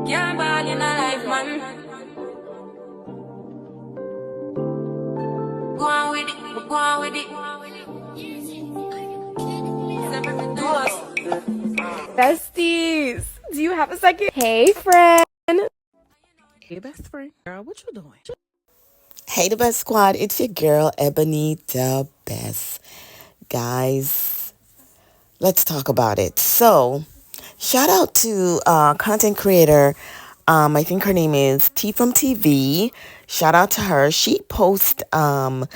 Can't ball in a life, man. Go on with it, go on with it. Besties, do you have a second? Hey, friend. Hey, best friend. Girl, what you doing? Hey, the best squad. It's your girl, Ebony the Best. Guys, let's talk about it. So, shout out to content creator. I think her name is T from TV. Shout out to her. She posted some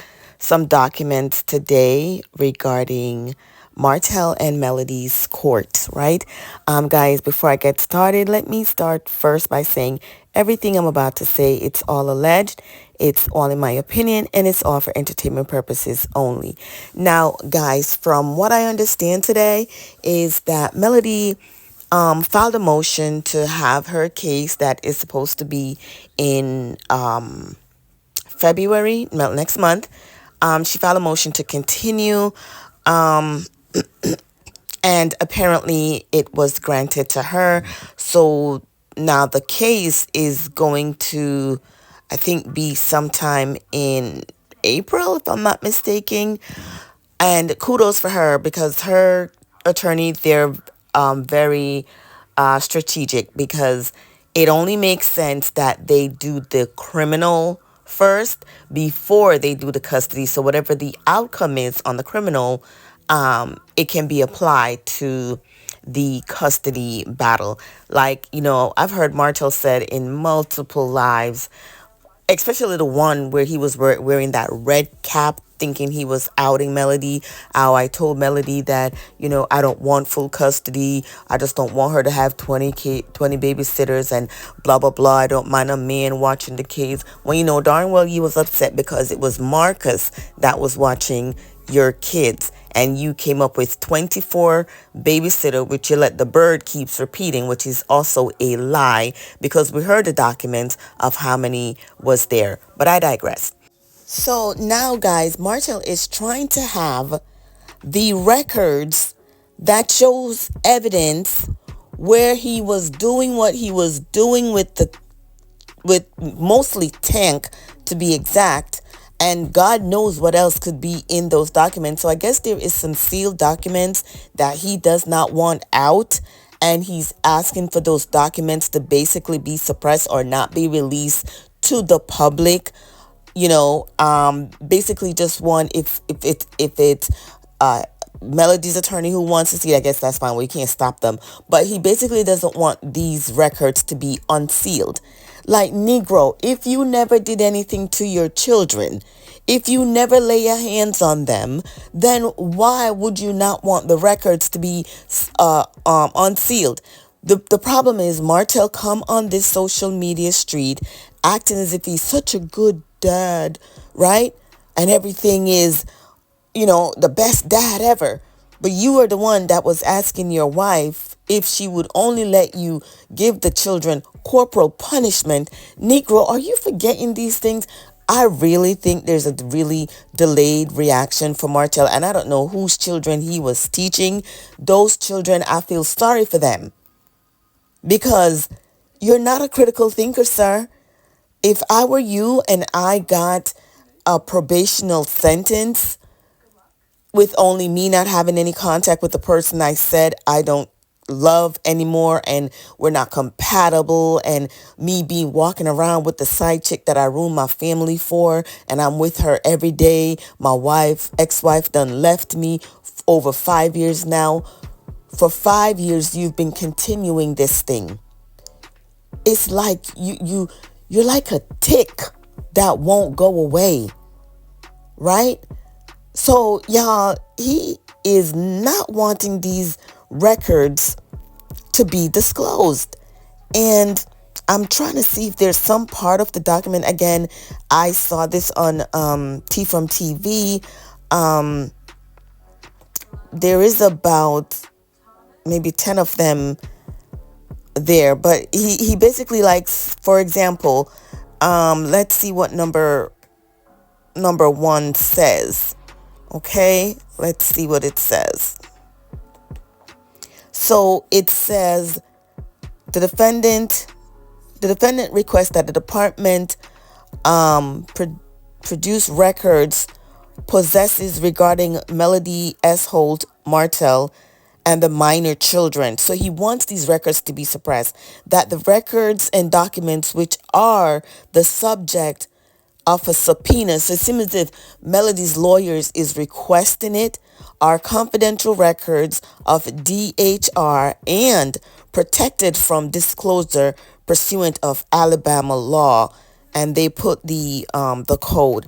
documents today regarding Martell and Melody's court, right? Guys, before I get started, let me start first by saying everything I'm about to say, it's all alleged, it's all in my opinion, and it's all for entertainment purposes only. Now, guys, from what I understand today is that Melody filed a motion to have her case that is supposed to be in February, next month. She filed a motion to continue, and apparently it was granted to her. So now the case is going to, I think, be sometime in April, if I'm not mistaken. And kudos for her because her attorney, they're very strategic because it only makes sense that they do the criminal first before they do the custody. So whatever the outcome is on the criminal, it can be applied to the custody battle. Like, I've heard Martell said in multiple lives, especially the one where he was wearing that red cap thinking he was outing Melody. How I told Melody that, I don't want full custody. I just don't want her to have 20 babysitters and blah, blah, blah. I don't mind a man watching the kids. Well, darn well you was upset because it was Marcus that was watching your kids and you came up with 24 babysitter, which you let the bird keeps repeating, which is also a lie because we heard the documents of how many was there. But I digress. So now, guys, Martell is trying to have the records that shows evidence where he was doing what he was doing with mostly Tank, to be exact, and God knows what else could be in those documents. So I guess there is some sealed documents that he does not want out, and he's asking for those documents to basically be suppressed or not be released to the public. Basically just want if it's Melody's attorney who wants to see it, I guess that's fine. We can't stop them. But he basically doesn't want these records to be unsealed. Like, Negro, if you never did anything to your children, if you never lay your hands on them, then why would you not want the records to be unsealed? The problem is Martell come on this social media street acting as if he's such a good dad, right? And everything is, the best dad ever. But you are the one that was asking your wife if she would only let you give the children corporal punishment. Negro, are you forgetting these things? I really think there's a really delayed reaction for Martell, and I don't know whose children he was teaching. Those children, I feel sorry for them because you're not a critical thinker, sir. If I were you and I got a probational sentence with only me not having any contact with the person I said I don't love anymore and we're not compatible, and me being walking around with the side chick that I ruined my family for and I'm with her every day, my ex-wife done left me over 5 years now. For 5 years you've been continuing this thing. It's like you're like a tick that won't go away, right? So, y'all, he is not wanting these records to be disclosed. And I'm trying to see if there's some part of the document. Again, I saw this on T from TV. There is about maybe 10 of them there. But he basically likes, for example, let's see what number one says. Okay, let's see what it says. So it says the defendant The defendant requests that the department produce records possesses regarding Melody S. Holt, Martell, and the minor children. So he wants these records to be suppressed. That the records and documents which are the subject of a subpoena, so it seems as if Melody's lawyers is requesting it, are confidential records of DHR and protected from disclosure pursuant of Alabama law. And they put the code.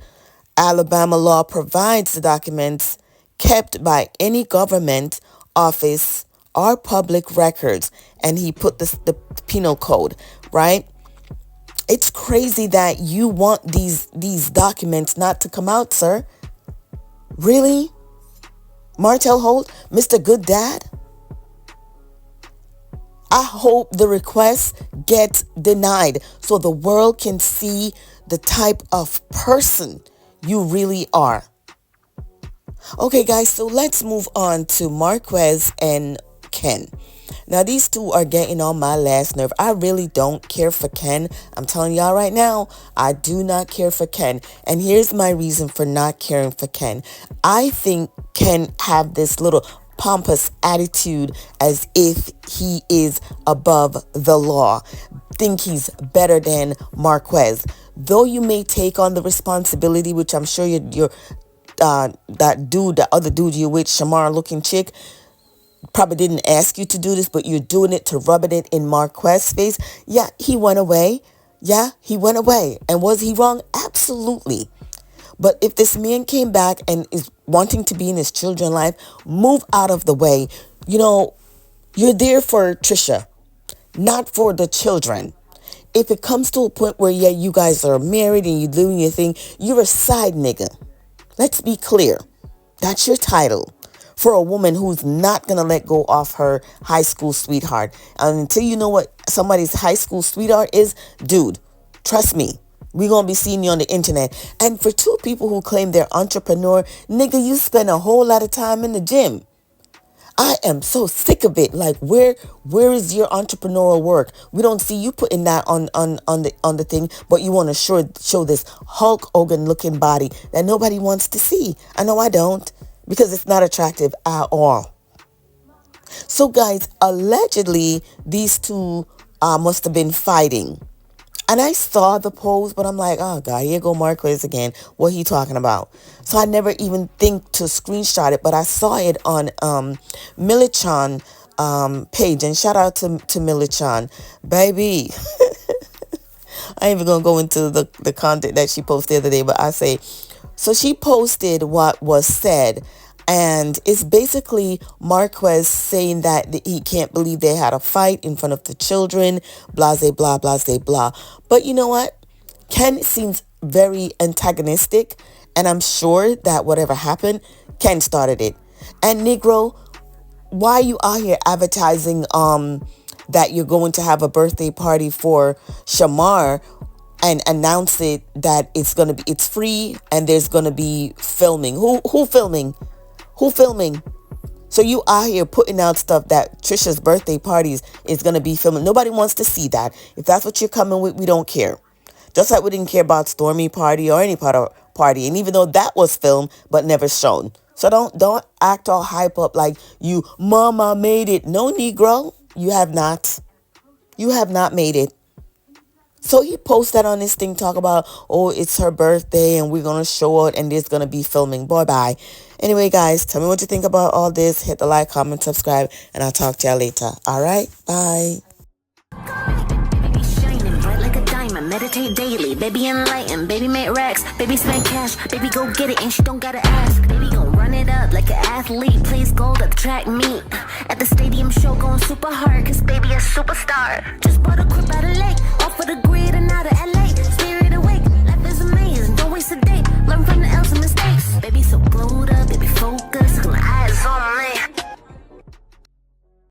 Alabama law provides the documents kept by any government office or public records, and he put the penal code, right? It's crazy that you want these documents not to come out, sir. Really? Martell Holt, Mr. Good Dad? I hope the request gets denied so the world can see the type of person you really are. Okay, guys, so let's move on to Marquez and Ken. Now, these two are getting on my last nerve. I really don't care for Ken. I'm telling y'all right now, I do not care for Ken. And here's my reason for not caring for Ken. I think Ken have this little pompous attitude as if he is above the law. Think he's better than Marquez. Though you may take on the responsibility, which I'm sure you're that other dude you with, Shamar looking chick, probably didn't ask you to do this, but you're doing it to rub it in Marquez's face. Yeah, he went away. Yeah, he went away. And was he wrong? Absolutely. But if this man came back and is wanting to be in his children's life, move out of the way. You know, you're there for Trisha, not for the children. If it comes to a point where, yeah, you guys are married and you're doing your thing, you're a side nigga. Let's be clear. That's your title for a woman who's not going to let go of her high school sweetheart. And until you know what somebody's high school sweetheart is, dude, trust me, we're going to be seeing you on the internet. And for two people who claim they're entrepreneur, nigga, you spend a whole lot of time in the gym. I am so sick of it. Like, where is your entrepreneurial work? We don't see you putting that on the thing, but you want to show this Hulk Hogan looking body that nobody wants to see. I know I don't, because it's not attractive at all. So guys, allegedly these two must have been fighting. And I saw the post, but I'm like, oh God, here go Marquez again. What he talking about? So I never even think to screenshot it, but I saw it on Milichan page. And shout out to Milichan. Baby. I ain't even going to go into the content that she posted the other day, but I say, so she posted what was said. And it's basically Marquez saying that he can't believe they had a fight in front of the children, blase, blah, blase, blah. But you know what? Ken seems very antagonistic, and I'm sure that whatever happened, Ken started it. And Negro, why are you out here advertising that you're going to have a birthday party for Shamar and announce it that it's free and there's gonna be filming? Who filming? Who filming? So you out here putting out stuff that Trisha's birthday parties is going to be filming. Nobody wants to see that. If that's what you're coming with, we don't care. Just like we didn't care about Stormy party or any part of party. And even though that was filmed but never shown. So don't act all hype up like you, mama made it. No, Negro, you have not. You have not made it. So he posted that on this thing, talk about, oh, it's her birthday and we're going to show it and there's going to be filming. Boy, bye. Anyway, guys, tell me what you think about all this. Hit the like, comment, subscribe, and I'll talk to y'all later. All right? Bye. Shining bright like a diamond, meditate daily, baby enlightened, baby make racks, baby spend cash, baby go get it and she don't gotta ask, baby gon' run it up like an athlete, plays gold at the track meet, at the stadium show going super hard, cause baby a superstar, just bought a crib